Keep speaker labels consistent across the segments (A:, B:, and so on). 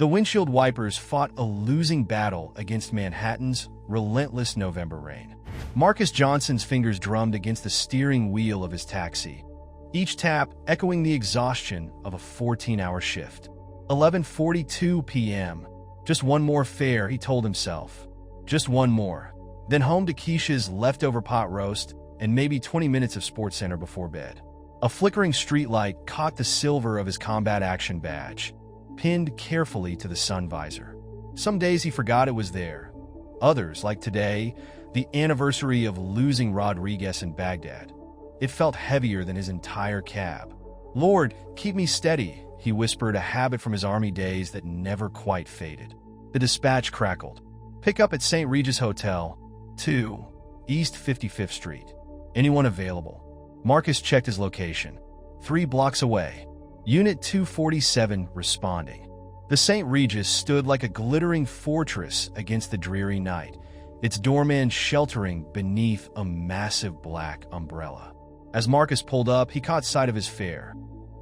A: The windshield wipers fought a losing battle against Manhattan's relentless November rain. Marcus Johnson's fingers drummed against the steering wheel of his taxi, each tap echoing the exhaustion of a 14-hour shift. 11:42 p.m. Just one more fare, he told himself. Just one more. Then home to Keisha's leftover pot roast and maybe 20 minutes of SportsCenter before bed. A flickering streetlight caught the silver of his combat action badge, pinned carefully to the sun visor. Some days he forgot it was there. Others, like today, the anniversary of losing Rodriguez in Baghdad, it felt heavier than his entire cab. "Lord, keep me steady," he whispered, a habit from his army days that never quite faded. The dispatch crackled. "Pick up at St. Regis Hotel, 2 East 55th Street. Anyone available?" Marcus checked his location. 3 blocks away. Unit 247 responding. The St. Regis stood like a glittering fortress against the dreary night, its doorman sheltering beneath a massive black umbrella. As Marcus pulled up, he caught sight of his fare.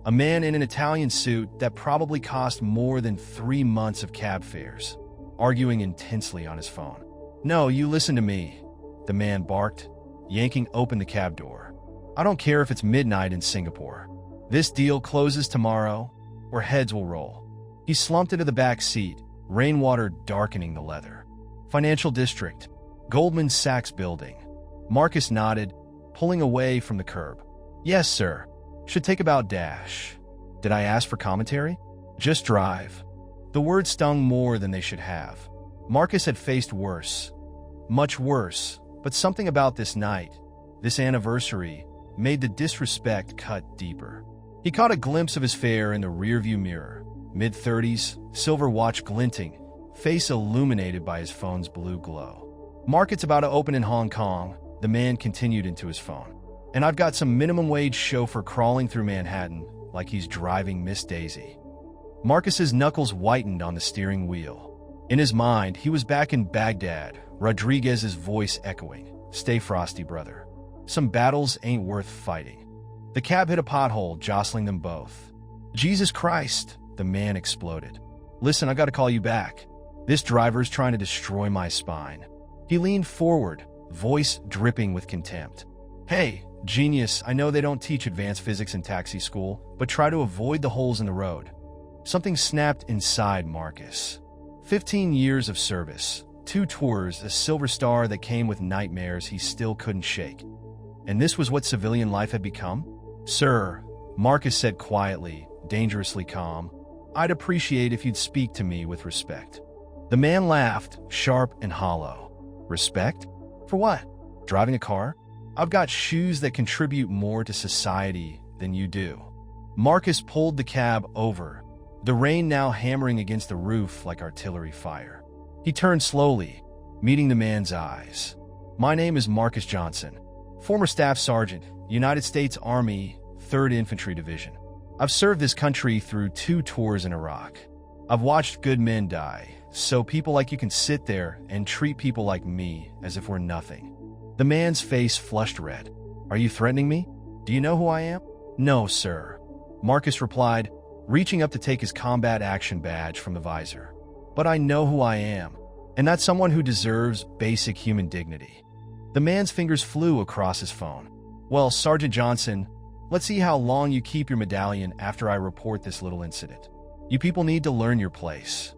A: A man in an Italian suit that probably cost more than 3 months of cab fares, arguing intensely on his phone. "No, you listen to me," the man barked, yanking open the cab door. "I don't care if it's midnight in Singapore. This deal closes tomorrow, or heads will roll." He slumped into the back seat, rainwater darkening the leather. "Financial District, Goldman Sachs Building." Marcus nodded, pulling away from the curb. "Yes, sir. Should take about dash." "Did I ask for commentary?" "Just drive." The words stung more than they should have. Marcus had faced worse. Much worse, but something about this night, this anniversary, made the disrespect cut deeper. He caught a glimpse of his fare in the rearview mirror. Mid-30s, silver watch glinting, face illuminated by his phone's blue glow. "Market's about to open in Hong Kong," the man continued into his phone. "And I've got some minimum wage chauffeur crawling through Manhattan like he's driving Miss Daisy." Marcus's knuckles whitened on the steering wheel. In his mind, he was back in Baghdad, Rodriguez's voice echoing, "Stay frosty, brother. Some battles ain't worth fighting." The cab hit a pothole, jostling them both. "Jesus Christ," the man exploded. "Listen, I gotta call you back. This driver's trying to destroy my spine." He leaned forward, voice dripping with contempt. "Hey, genius, I know they don't teach advanced physics in taxi school, but try to avoid the holes in the road." Something snapped inside Marcus. 15 years of service, 2 tours, a silver star that came with nightmares he still couldn't shake. And this was what civilian life had become? "Sir," Marcus said quietly, dangerously calm, "I'd appreciate if you'd speak to me with respect." The man laughed, sharp and hollow. "Respect? For what? Driving a car? I've got shoes that contribute more to society than you do." Marcus pulled the cab over, the rain now hammering against the roof like artillery fire. He turned slowly, meeting the man's eyes. "My name is Marcus Johnson, former Staff Sergeant, United States Army, 3rd Infantry Division. I've served this country through 2 tours in Iraq. I've watched good men die, so people like you can sit there and treat people like me as if we're nothing." The man's face flushed red. "Are you threatening me? Do you know who I am?" "No, sir," Marcus replied, reaching up to take his combat action badge from the visor. "But I know who I am, and that's someone who deserves basic human dignity." The man's fingers flew across his phone. "Well, Sergeant Johnson, let's see how long you keep your medallion after I report this little incident. You people need to learn your place."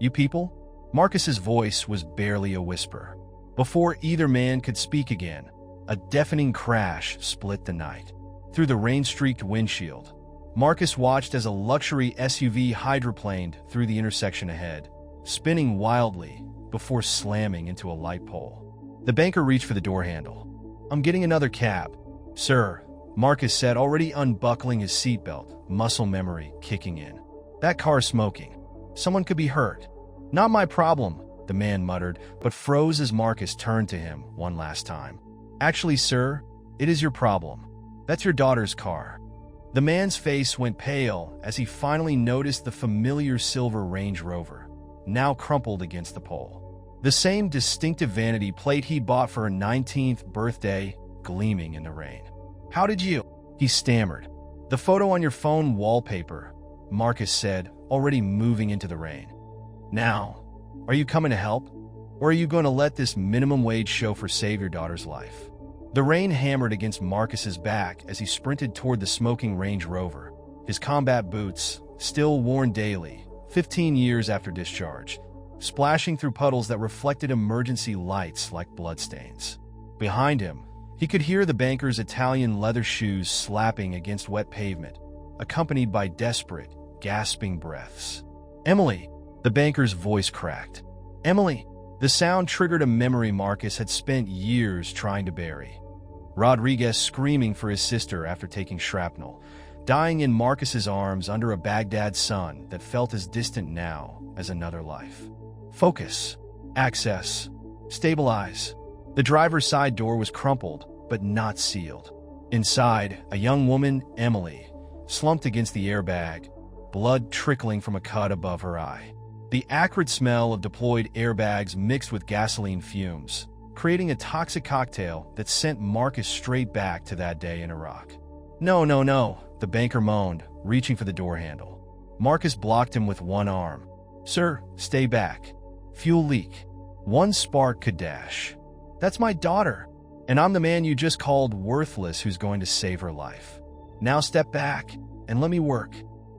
A: "You people?" Marcus's voice was barely a whisper. Before either man could speak again, a deafening crash split the night. Through the rain-streaked windshield, Marcus watched as a luxury SUV hydroplaned through the intersection ahead, spinning wildly before slamming into a light pole. The banker reached for the door handle. "I'm getting another cab." "Sir," Marcus said, already unbuckling his seatbelt, muscle memory kicking in. "That car's smoking. Someone could be hurt." "Not my problem," the man muttered, but froze as Marcus turned to him one last time. "Actually, sir, it is your problem. That's your daughter's car." The man's face went pale as he finally noticed the familiar silver Range Rover, now crumpled against the pole. The same distinctive vanity plate he'd bought for her 19th birthday, gleaming in the rain. "How did you?" he stammered. "The photo on your phone wallpaper," Marcus said, already moving into the rain. Now, are you coming to help? Or are you going to let this minimum wage chauffeur save your daughter's life? The rain hammered against Marcus's back as he sprinted toward the smoking Range Rover, his combat boots, still worn daily, 15 years after discharge, splashing through puddles that reflected emergency lights like bloodstains. Behind him, he could hear the banker's Italian leather shoes slapping against wet pavement, accompanied by desperate, gasping breaths. "Emily!" The banker's voice cracked. "Emily!" The sound triggered a memory Marcus had spent years trying to bury. Rodriguez screaming for his sister after taking shrapnel, dying in Marcus's arms under a Baghdad sun that felt as distant now as another life. Focus. Access. Stabilize. The driver's side door was crumpled, but not sealed. Inside, a young woman, Emily, slumped against the airbag, blood trickling from a cut above her eye. The acrid smell of deployed airbags mixed with gasoline fumes, creating a toxic cocktail that sent Marcus straight back to that day in Iraq. "No, no, no," the banker moaned, reaching for the door handle. Marcus blocked him with one arm. "Sir, stay back. Fuel leak. One spark could dash. That's my daughter, and I'm the man you just called worthless who's going to save her life. Now step back and let me work."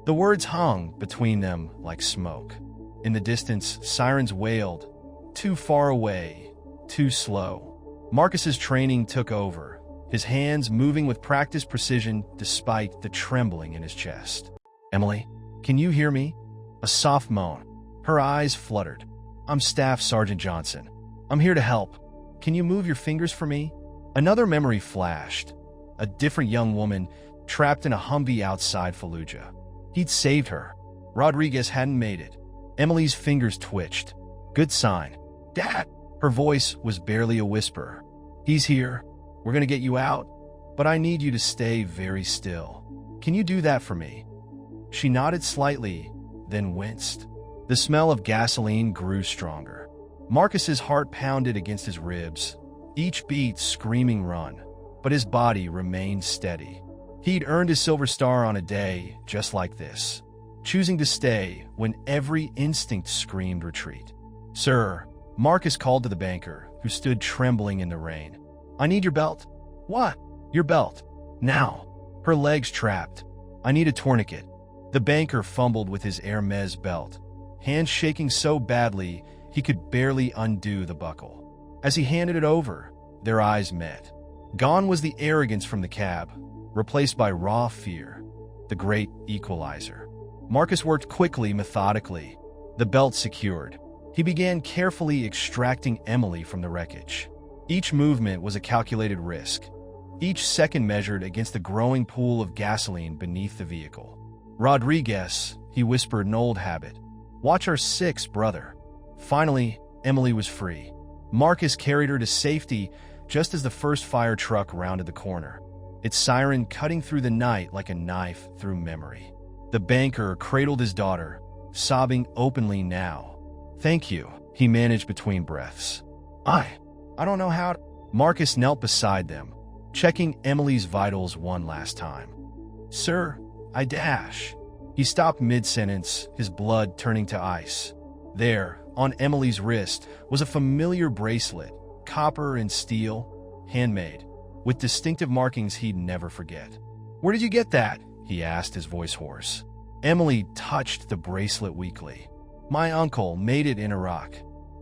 A: The words hung between them like smoke. In the distance, sirens wailed. Too far away, too slow. Marcus's training took over, his hands moving with practiced precision despite the trembling in his chest. "Emily, can you hear me?" A soft moan. Her eyes fluttered. "I'm Staff Sergeant Johnson. I'm here to help. Can you move your fingers for me?" Another memory flashed. A different young woman trapped in a Humvee outside Fallujah. He'd saved her. Rodriguez hadn't made it. Emily's fingers twitched. "Good sign." "Dad!" Her voice was barely a whisper. "He's here. We're going to get you out. But I need you to stay very still. Can you do that for me?" She nodded slightly, then winced. The smell of gasoline grew stronger. Marcus's heart pounded against his ribs, each beat screaming run, but his body remained steady. He'd earned his silver star on a day just like this, choosing to stay when every instinct screamed retreat. "Sir," Marcus called to the banker, who stood trembling in the rain. "I need your belt." "What?" "Your belt. Now." Her legs trapped. "I need a tourniquet." The banker fumbled with his Hermes belt, hands shaking so badly he could barely undo the buckle. As he handed it over, their eyes met. Gone was the arrogance from the cab, replaced by raw fear, the great equalizer. Marcus worked quickly, methodically, the belt secured. He began carefully extracting Emily from the wreckage. Each movement was a calculated risk, each second measured against the growing pool of gasoline beneath the vehicle. "Rodriguez," he whispered in old habit. "Watch our six, brother." Finally, Emily was free. Marcus carried her to safety just as the first fire truck rounded the corner, its siren cutting through the night like a knife through memory. The banker cradled his daughter, sobbing openly now. "Thank you," he managed between breaths. I don't know how to—" Marcus knelt beside them, checking Emily's vitals one last time. "Sir, I dash." He stopped mid-sentence, his blood turning to ice. There, on Emily's wrist, was a familiar bracelet, copper and steel, handmade, with distinctive markings he'd never forget. "Where did you get that?" he asked, his voice hoarse. Emily touched the bracelet weakly. "My uncle made it in Iraq."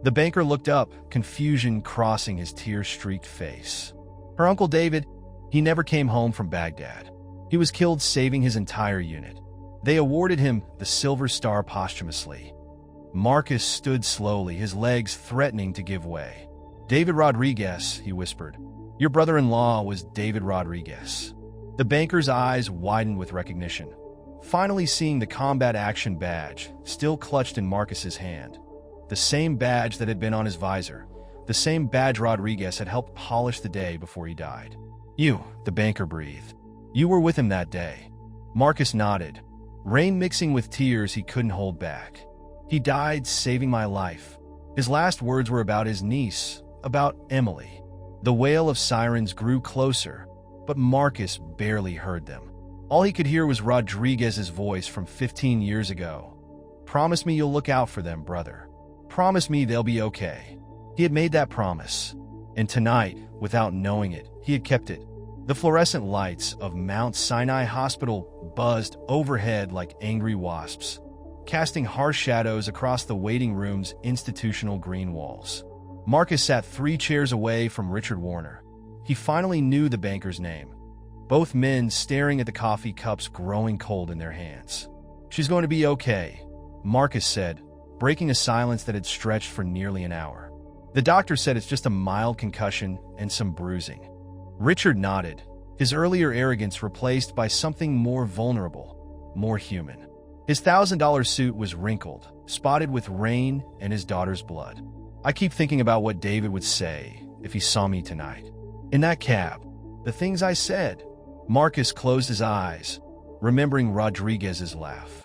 A: The banker looked up, confusion crossing his tear-streaked face. "Her Uncle David, he never came home from Baghdad. He was killed saving his entire unit. They awarded him the Silver Star posthumously." Marcus stood slowly, his legs threatening to give way. "David Rodriguez," he whispered. "Your brother-in-law was David Rodriguez." The banker's eyes widened with recognition, finally seeing the combat action badge still clutched in Marcus's hand. The same badge that had been on his visor, the same badge Rodriguez had helped polish the day before he died. "You," the banker breathed. "You were with him that day." Marcus nodded, rain mixing with tears he couldn't hold back. "He died saving my life." His last words were about his niece, about Emily. The wail of sirens grew closer, but Marcus barely heard them. All he could hear was Rodriguez's voice from 15 years ago. Promise me you'll look out for them, brother. Promise me they'll be okay. He had made that promise. And tonight, without knowing it, he had kept it. The fluorescent lights of Mount Sinai Hospital buzzed overhead like angry wasps, casting harsh shadows across the waiting room's institutional green walls. Marcus sat 3 chairs away from Richard Warner. He finally knew the banker's name, both men staring at the coffee cups growing cold in their hands. "She's going to be okay," Marcus said, breaking a silence that had stretched for nearly an hour. "The doctor said it's just a mild concussion and some bruising." Richard nodded, his earlier arrogance replaced by something more vulnerable, more human. His $1,000 suit was wrinkled, spotted with rain and his daughter's blood. "I keep thinking about what David would say if he saw me tonight. In that cab, the things I said." Marcus closed his eyes, remembering Rodriguez's laugh.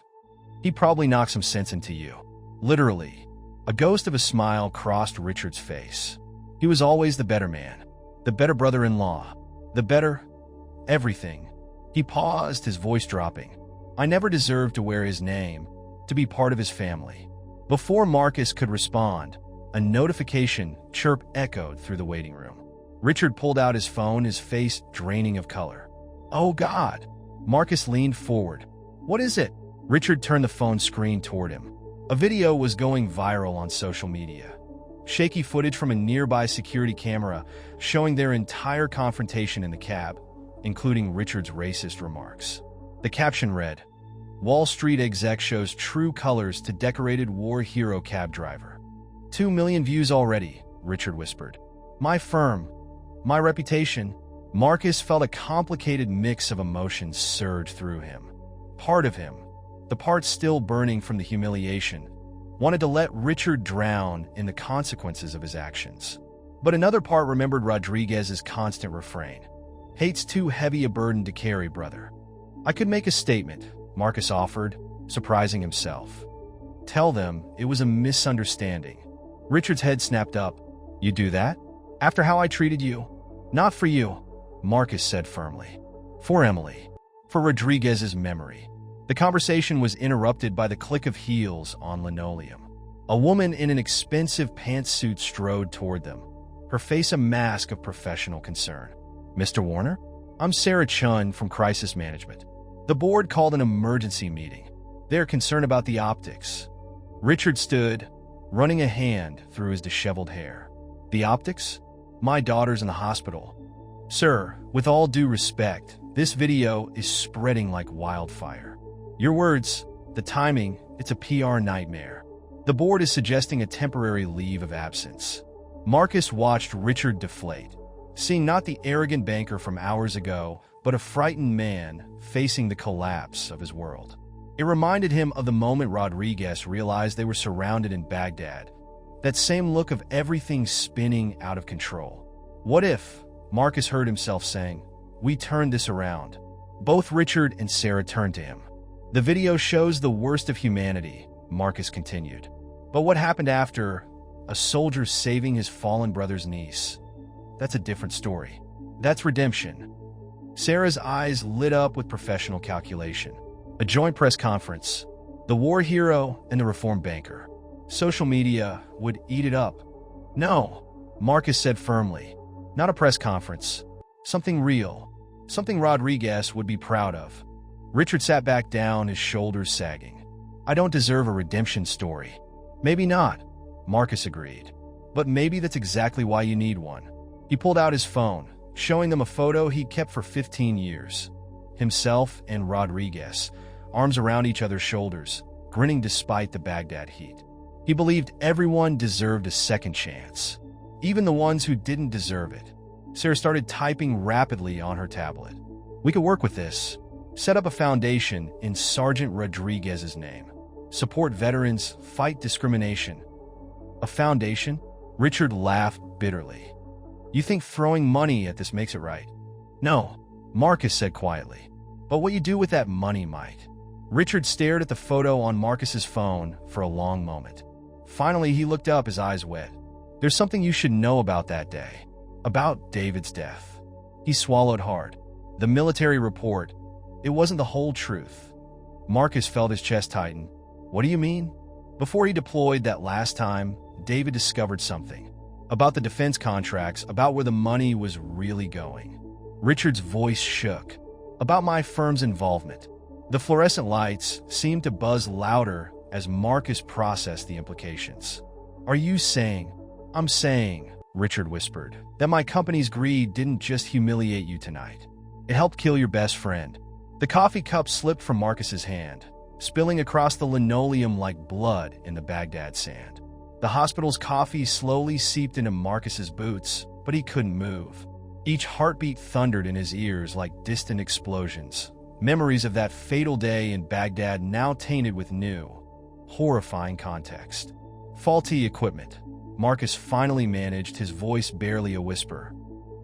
A: "He probably knocked some sense into you." Literally, a ghost of a smile crossed Richard's face. He was always the better man, the better brother-in-law, the better everything. He paused, his voice dropping. "I never deserved to wear his name, to be part of his family." Before Marcus could respond, a notification chirp echoed through the waiting room. Richard pulled out his phone, his face draining of color. "Oh, God!" Marcus leaned forward. "What is it?" Richard turned the phone screen toward him. A video was going viral on social media. Shaky footage from a nearby security camera showing their entire confrontation in the cab, including Richard's racist remarks. The caption read, "Wall Street exec shows true colors to decorated war hero cab driver." 2 million views already, Richard whispered. "My firm, my reputation." Marcus felt a complicated mix of emotions surge through him. Part of him, the part still burning from the humiliation, wanted to let Richard drown in the consequences of his actions. But another part remembered Rodriguez's constant refrain. "Hate's too heavy a burden to carry, brother." "I could make a statement," Marcus offered, surprising himself. "Tell them it was a misunderstanding." Richard's head snapped up. "You do that? After how I treated you?" "Not for you," Marcus said firmly. "For Emily. For Rodriguez's memory." The conversation was interrupted by the click of heels on linoleum. A woman in an expensive pantsuit strode toward them, her face a mask of professional concern. "Mr. Warner? I'm Sarah Chun from Crisis Management. The board called an emergency meeting. They're concerned about the optics." Richard stood, running a hand through his disheveled hair. "The optics? My daughter's in the hospital. Sir, with all due respect, this video is spreading like wildfire. Your words, the timing, it's a PR nightmare. The board is suggesting a temporary leave of absence." Marcus watched Richard deflate, seeing not the arrogant banker from hours ago, but a frightened man facing the collapse of his world. It reminded him of the moment Rodriguez realized they were surrounded in Baghdad, that same look of everything spinning out of control. "What if," Marcus heard himself saying, "we turned this around?" Both Richard and Sarah turned to him. "The video shows the worst of humanity," Marcus continued. "But what happened after? A soldier saving his fallen brother's niece. That's a different story. That's redemption." Sarah's eyes lit up with professional calculation. A joint press conference. The war hero and the reformed banker. Social media would eat it up. "No," Marcus said firmly. "Not a press conference. Something real. Something Rodriguez would be proud of." Richard sat back down, his shoulders sagging. "I don't deserve a redemption story." "Maybe not," Marcus agreed. "But maybe that's exactly why you need one." He pulled out his phone, showing them a photo he'd kept for 15 years. Himself and Rodriguez, arms around each other's shoulders, grinning despite the Baghdad heat. He believed everyone deserved a second chance, even the ones who didn't deserve it. Sarah started typing rapidly on her tablet. "We could work with this. Set up a foundation in Sergeant Rodriguez's name. Support veterans, fight discrimination." "A foundation?" Richard laughed bitterly. "You think throwing money at this makes it right?" "No," Marcus said quietly. "But what you do with that money might." Richard stared at the photo on Marcus's phone for a long moment. Finally, he looked up, his eyes wet. "There's something you should know about that day. About David's death." He swallowed hard. "The military report, it wasn't the whole truth." Marcus felt his chest tighten. What do you mean? Before he deployed that last time, David discovered something. About the defense contracts, about where the money was really going. Richard's voice shook. About my firm's involvement. The fluorescent lights seemed to buzz louder as Marcus processed the implications. Are you saying? I'm saying, Richard whispered, that my company's greed didn't just humiliate you tonight. It helped kill your best friend. The coffee cup slipped from Marcus's hand, spilling across the linoleum like blood in the Baghdad sand. The hospital's coffee slowly seeped into Marcus's boots, but he couldn't move. Each heartbeat thundered in his ears like distant explosions. Memories of that fatal day in Baghdad now tainted with new, horrifying context. Faulty equipment. Marcus finally managed, his voice barely a whisper.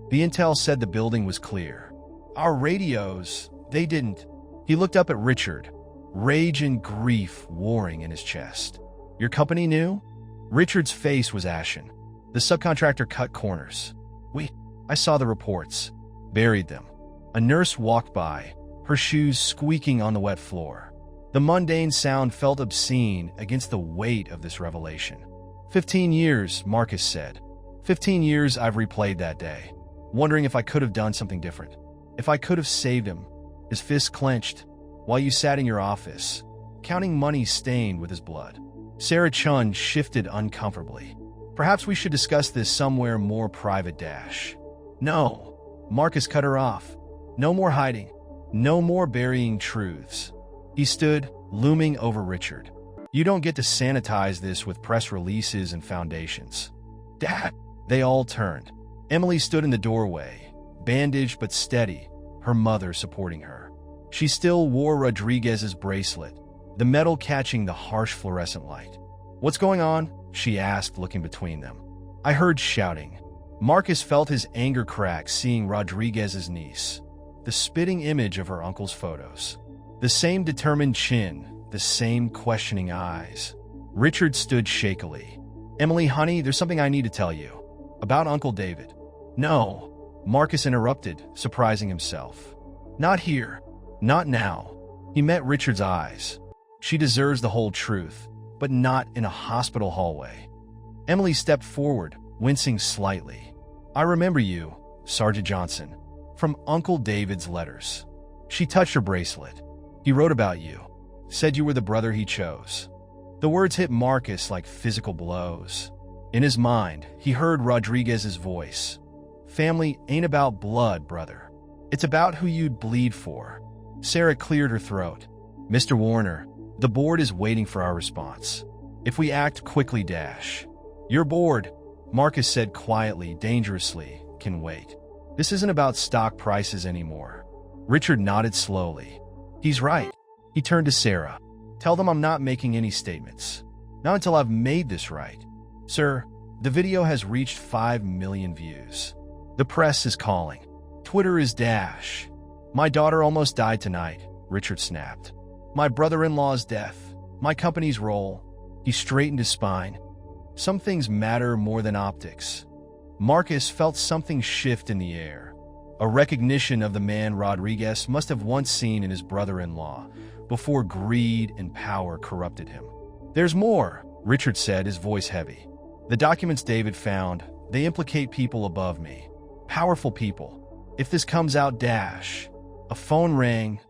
A: The intel said the building was clear. Our radios, they didn't. He looked up at Richard, rage and grief warring in his chest. Your company knew? Richard's face was ashen. The subcontractor cut corners. I saw the reports. Buried them. A nurse walked by, her shoes squeaking on the wet floor. The mundane sound felt obscene against the weight of this revelation. 15 years, Marcus said. 15 years I've replayed that day, wondering if I could have done something different. If I could have saved him, his fists clenched, while you sat in your office, counting money stained with his blood. Sarah Chun shifted uncomfortably. Perhaps we should discuss this somewhere more private, Dash. No, Marcus cut her off. No more hiding. No more burying truths. He stood, looming over Richard. You don't get to sanitize this with press releases and foundations. Dad! They all turned. Emily stood in the doorway, bandaged but steady, her mother supporting her. She still wore Rodriguez's bracelet, the metal catching the harsh fluorescent light. What's going on? She asked, looking between them. I heard shouting. Marcus felt his anger crack seeing Rodriguez's niece, the spitting image of her uncle's photos. The same determined chin, the same questioning eyes. Richard stood shakily. Emily, honey, there's something I need to tell you. About Uncle David. No, Marcus interrupted, surprising himself. Not here. Not now. He met Richard's eyes. She deserves the whole truth, but not in a hospital hallway. Emily stepped forward, wincing slightly. I remember you, Sergeant Johnson, from Uncle David's letters. She touched her bracelet. He wrote about you, said you were the brother he chose. The words hit Marcus like physical blows. In his mind, he heard Rodriguez's voice. Family ain't about blood, brother. It's about who you'd bleed for. Sarah cleared her throat. Mr. Warner, the board is waiting for our response. If we act quickly, Dash. Your board, Marcus said quietly, dangerously, can wait. This isn't about stock prices anymore. Richard nodded slowly. He's right. He turned to Sarah. Tell them I'm not making any statements. Not until I've made this right. Sir, the video has reached 5 million views. The press is calling. Twitter is Dash. My daughter almost died tonight, Richard snapped. My brother-in-law's death. My company's role. He straightened his spine. Some things matter more than optics. Marcus felt something shift in the air. A recognition of the man Rodriguez must have once seen in his brother-in-law, before greed and power corrupted him. There's more, Richard said, his voice heavy. The documents David found, they implicate people above me. Powerful people. If this comes out, Dash. A phone rang,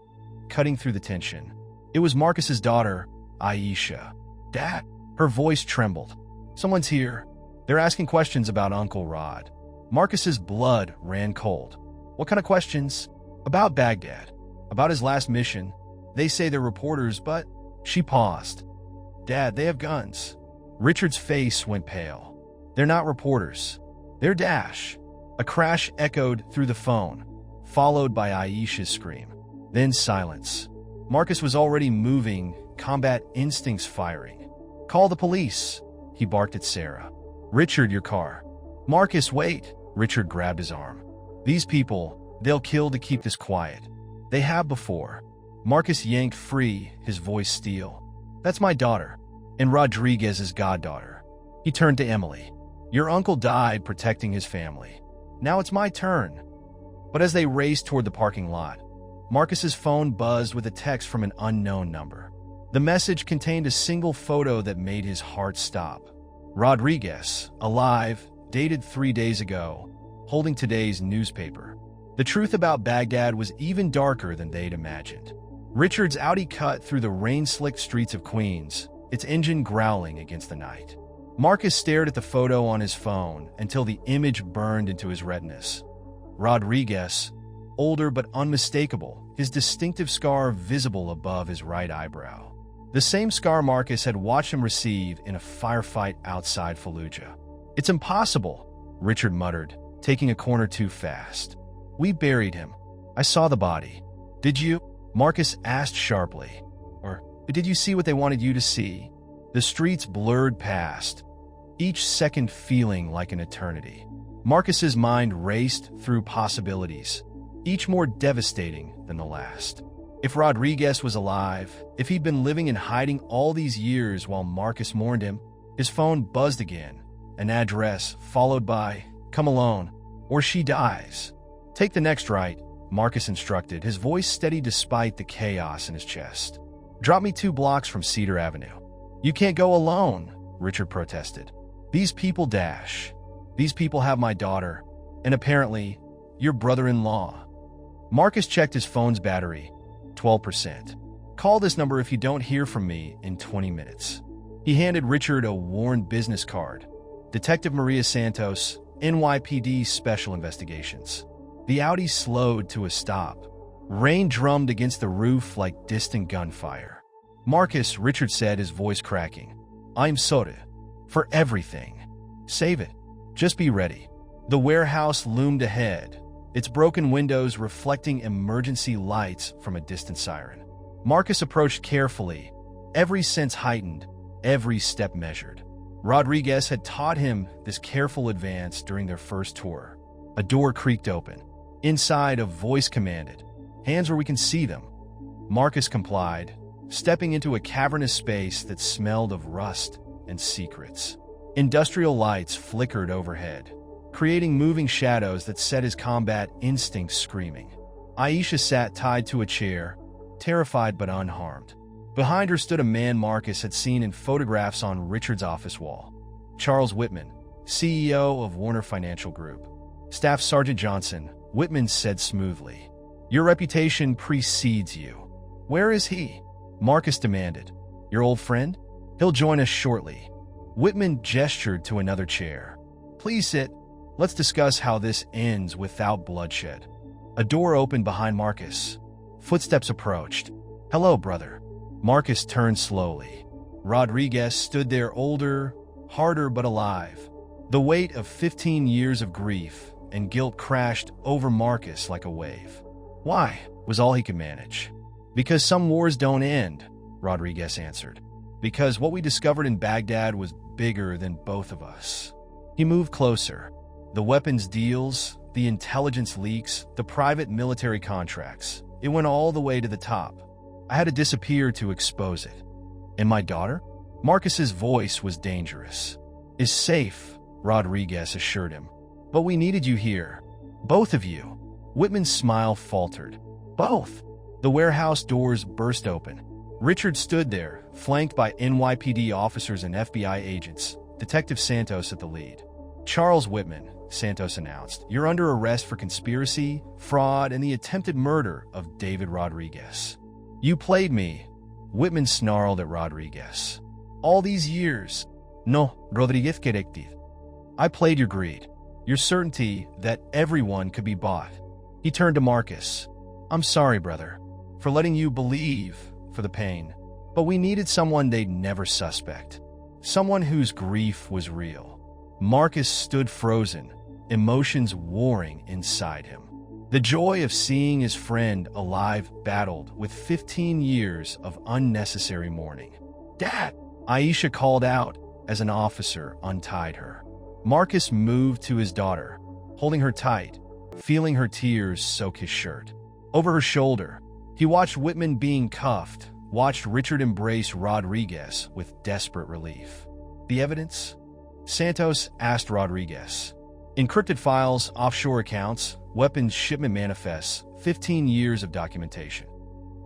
A: cutting through the tension. It was Marcus's daughter, Aisha. Dad? Her voice trembled. Someone's here. They're asking questions about Uncle Rod. Marcus's blood ran cold. What kind of questions? About Baghdad. About his last mission. They say they're reporters, but... She paused. Dad, they have guns. Richard's face went pale. They're not reporters. They're Dash. A crash echoed through the phone, followed by Aisha's scream. Then silence. Marcus was already moving, combat instincts firing. Call the police, he barked at Sarah. Richard, your car. Marcus, wait. Richard grabbed his arm. These people, they'll kill to keep this quiet. They have before. Marcus yanked free, his voice steel. That's my daughter, and Rodriguez's goddaughter. He turned to Emily. Your uncle died protecting his family. Now it's my turn. But as they raced toward the parking lot, Marcus's phone buzzed with a text from an unknown number. The message contained a single photo that made his heart stop. Rodriguez, alive, dated 3 days ago, holding today's newspaper. The truth about Baghdad was even darker than they'd imagined. Richard's Audi cut through the rain-slicked streets of Queens, its engine growling against the night. Marcus stared at the photo on his phone until the image burned into his retinas. Rodriguez, older but unmistakable, his distinctive scar visible above his right eyebrow. The same scar Marcus had watched him receive in a firefight outside Fallujah. "It's impossible," Richard muttered, taking a corner too fast. "We buried him. I saw the body." "Did you?" Marcus asked sharply. "Or did you see what they wanted you to see?" The streets blurred past, each second feeling like an eternity. Marcus's mind raced through possibilities, each more devastating than the last. If Rodriguez was alive, if he'd been living in hiding all these years while Marcus mourned him, his phone buzzed again, an address followed by, "Come alone, or she dies." "Take the next right," Marcus instructed, his voice steady despite the chaos in his chest. "Drop me 2 blocks from Cedar Avenue." "You can't go alone," Richard protested. "These people dash. These people have my daughter, and apparently, your brother-in-law." Marcus checked his phone's battery. 12%. "Call this number if you don't hear from me in 20 minutes. He handed Richard a worn business card. "Detective Maria Santos, NYPD Special Investigations." The Audi slowed to a stop. Rain drummed against the roof like distant gunfire. "Marcus," Richard said, his voice cracking. "I'm sorry. For everything. Save it. Just be ready." The warehouse loomed ahead, its broken windows reflecting emergency lights from a distant siren. Marcus approached carefully, every sense heightened, every step measured. Rodriguez had taught him this careful advance during their first tour. A door creaked open. Inside, a voice commanded, "Hands where we can see them." Marcus complied, stepping into a cavernous space that smelled of rust and secrets. Industrial lights flickered overhead, creating moving shadows that set his combat instincts screaming. Aisha sat tied to a chair, terrified but unharmed. Behind her stood a man Marcus had seen in photographs on Richard's office wall. Charles Whitman, CEO of Warner Financial Group. "Staff Sergeant Johnson," Whitman said smoothly. "Your reputation precedes you." "Where is he?" Marcus demanded. "Your old friend? He'll join us shortly." Whitman gestured to another chair. "Please sit. Let's discuss how this ends without bloodshed." A door opened behind Marcus. Footsteps approached. "Hello, brother." Marcus turned slowly. Rodriguez stood there, older, harder but alive. The weight of 15 years of grief and guilt crashed over Marcus like a wave. "Why?" was all he could manage. "Because some wars don't end," Rodriguez answered. "Because what we discovered in Baghdad was bigger than both of us." He moved closer. The weapons deals, the intelligence leaks, the private military contracts. It went all the way to the top. I had to disappear to expose it. "And my daughter?" Marcus's voice was dangerous. "Is safe," Rodriguez assured him. "But we needed you here. Both of you." Whitman's smile faltered. "Both?" The warehouse doors burst open. Richard stood there, flanked by NYPD officers and FBI agents, Detective Santos at the lead. "Charles Whitman," Santos announced, "you're under arrest for conspiracy, fraud, and the attempted murder of David Rodriguez." "You played me," Whitman snarled at Rodriguez. "All these years." "No, Rodriguez corrected. I played your greed, your certainty that everyone could be bought." He turned to Marcus. "I'm sorry, brother, for letting you believe for the pain. But we needed someone they'd never suspect. Someone whose grief was real." Marcus stood frozen, emotions warring inside him. The joy of seeing his friend alive battled with 15 years of unnecessary mourning. "Dad!" Aisha called out as an officer untied her. Marcus moved to his daughter, holding her tight, feeling her tears soak his shirt. Over her shoulder, he watched Whitman being cuffed, watched Richard embrace Rodriguez with desperate relief. "The evidence?" Santos asked Rodriguez. "Encrypted files, offshore accounts, weapons shipment manifests, 15 years of documentation."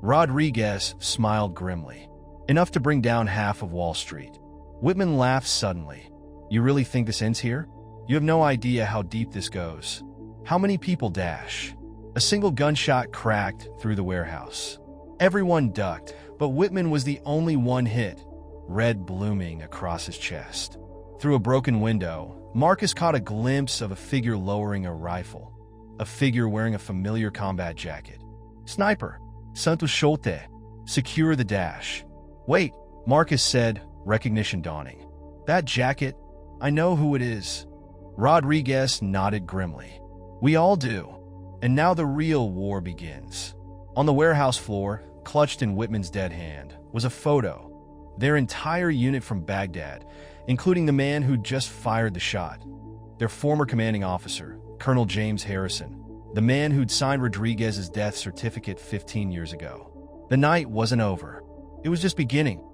A: Rodriguez smiled grimly. enough to bring down half of Wall Street. Whitman laughed suddenly. You really think this ends here? You have no idea how deep this goes. How many people dash? A single gunshot cracked through the warehouse. Everyone ducked, but Whitman was the only one hit, red blooming across his chest. Through a broken window, Marcus caught a glimpse of a figure lowering a rifle, a figure wearing a familiar combat jacket. Sniper, Santos Schulte, secure the dash. Wait, Marcus said, recognition dawning. That jacket, I know who it is. Rodriguez nodded grimly. We all do. And now the real war begins. On the warehouse floor, clutched in Whitman's dead hand, was a photo. Their entire unit from Baghdad, including the man who'd just fired the shot. Their former commanding officer, Colonel James Harrison, the man who'd signed Rodriguez's death certificate 15 years ago. The night wasn't over. It was just beginning.